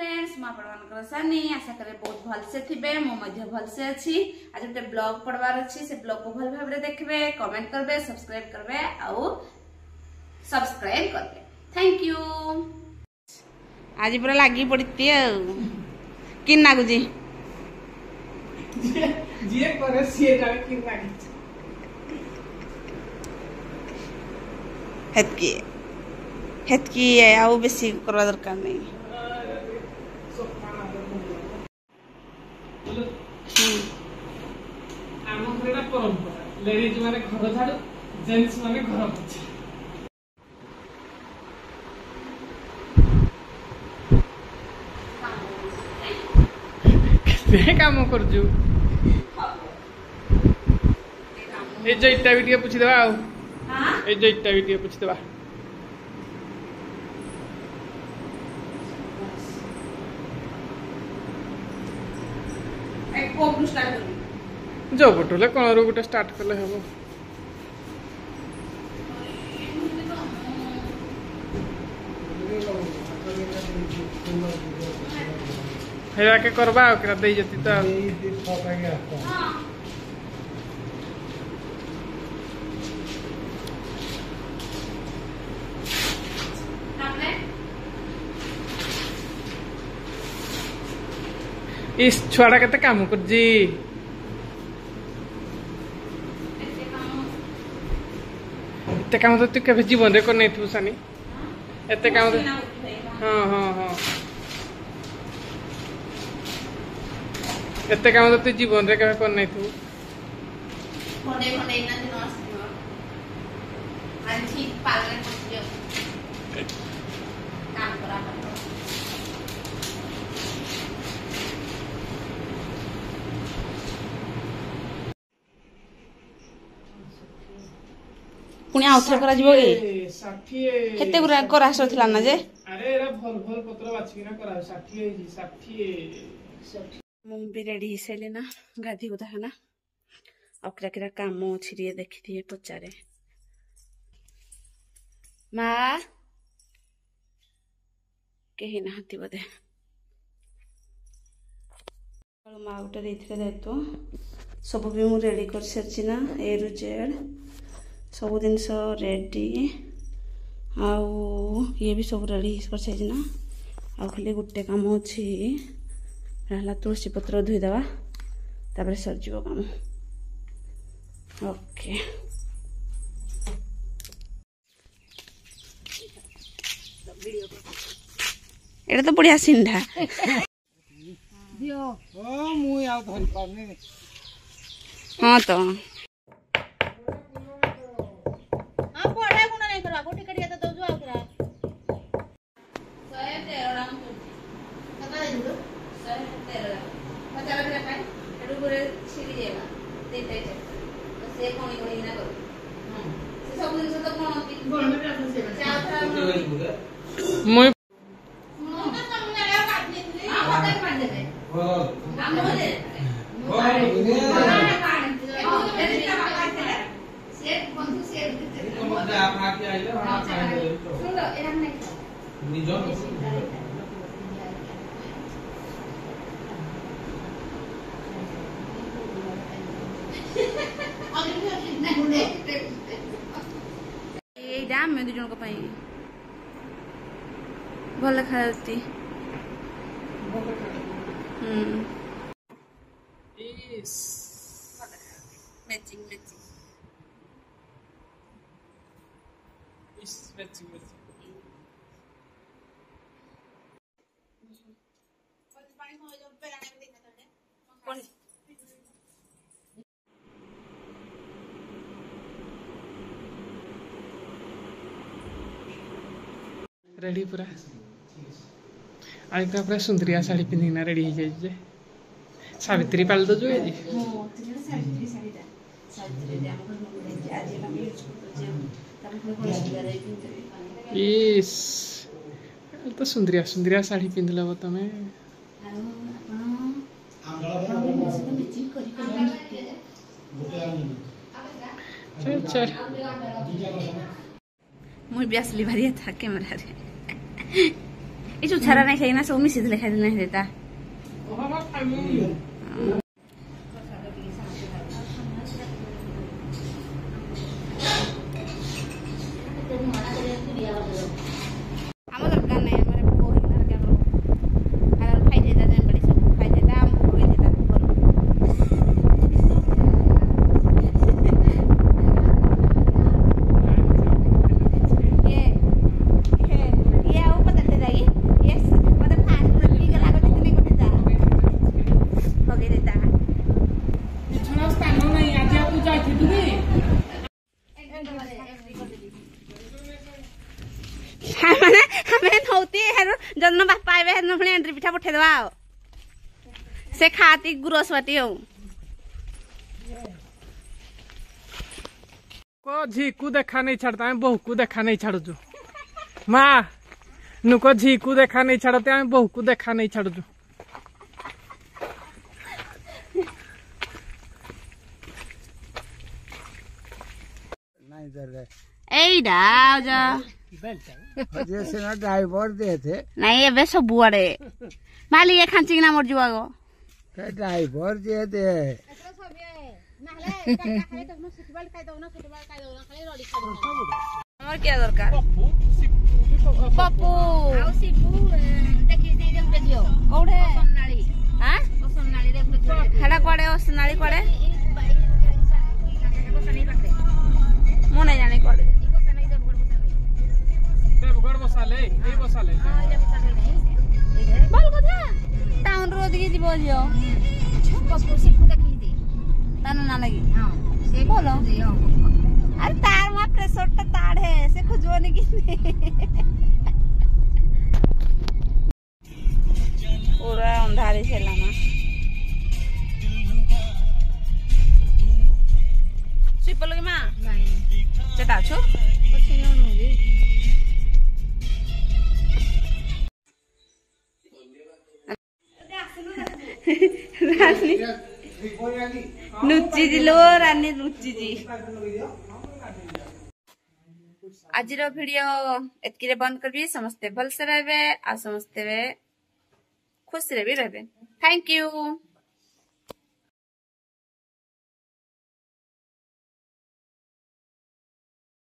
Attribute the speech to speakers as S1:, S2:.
S1: Friends मुझे सानी आशा करे बहुत भलसे थे मुझे भलसे अच्छी आज गोटे ब्लॉग पढ़वार अच्छी से ब्लॉग को भल भाव देखबे कमेंट करबे सब्सक्राइब करबे आउ सब्सक्राइब करबे थैंक यू। आज पूरा लगी पड़ती कि नागुजी
S2: जे करे से जाने कि लागी
S1: हेतकी आउ बेसी करवा दरकार नहीं।
S2: आम घर परंपरा लेडीज माने घर झाड़ू जेंट्स माने घर पोछा केते काम करजु ए जइटा भी पूछ देबा आ हां ए जइटा भी पूछ देबा
S1: एक कोन स्टार्ट कर
S2: जो बटले कोन रो गुटा स्टार्ट करले हबो हेरा के करबा ओकरा दे जति त हां इस छुआड़ा केते काम कर जी एते काम तो तू केबे जीवन रे कर नै थु सानी एते काम हां हां हां एते काम तो तू जीवन रे केबे कर नै थु
S1: खंडे खंडे इना दिन आसी आज ठीक पालन करथियो काम करा पुणी आउथरे करा जिवो ए
S2: 60
S1: केते गुरा करास थिला ना जे
S2: अरे एरा भल भल पत्र बाछी ना करा 60
S1: मु भी रेडी हिसेले ना गाधी गुदा है ना ओकरा केरा काम छिरिए देखि दिए पचारे मा केही ना हती बदे मा उटा देथिले देतो सब भी मु रेडी कर सरछि ना ए रु जेड सब जिनस रेडी आउ ये भी सब रेडी कर साइज ना आ खाली गोटे काम अच्छी रहला तुलसी पत्र धोईदेवा तापर सरजिव काम ओके एटा तो बढ़िया सिंधा
S2: दियो ओ मु आ धरि पारने
S1: हां तो
S2: মই
S1: में दु जन को भल देखा मैचिंग
S2: रेडी पूरा आज तो पूरा सुंदरिया साड़ी पिंधिना रेडी हो जाए सावित्री पाल दो जो है जी इस तो सुंदरिया सुंदरिया साड़ी पिंधल तमें चल चल
S1: मुझे भी असली भारी था कैमरा रे ये जो छरा नहीं खाई ना सब मिसी दिले खाई नहीं देता हम दरकार नहीं हमारे को ही घर के लोग अगर खाई देता जन बड़ी सब खाई देता हम को ही देता ये वो पता चल जाएगी ये मतलब फास्ट फूड की गला को जितने को देता हो गई देता
S2: इतना स्थान नहीं आज आप पूजा की तुम्हें
S1: हमें नौती है जन्म बाप पाए है अपने एंट्री पिठा पठे दवा से खाती गुरसवती हूँ
S2: को झीकू देखा नहीं छाड़ता है बहू को देखा नहीं छाड़ू जो माँ नुको झीकू देखा नहीं छाड़ते हैं बहू को देखा नहीं छाड़ू जो
S3: जैसे ना ड्राइवर दे थे
S1: नहीं ये सब बुआड़े माली ये खांची ना मर जुआ गो
S3: ड्राइवर दे दे
S1: और क्या दरकार पप्पू कोड़े हां हेडा कोड़े ओसनाली कोड़े मु नहीं जाने कोड़े
S2: देवगढ़ बसाले यही बसाले
S1: बोल कथा टाउन रोड की जीव लियो पप्पू सिपू देखी दे तानो ना लगी हां से बोलो अरे तार मा प्रेशर टा ताड़ है से खुजवने की पूरा अंधारी से लाना सिपल की मां नहीं चटा छु पछिनो नोगी रानी लुच्ची जी लो रानी लुच्ची जी आज वीडियो एतकी बंद करबी समस्ते भल से रहे आ समस्ते खुश रहे थैंक यू।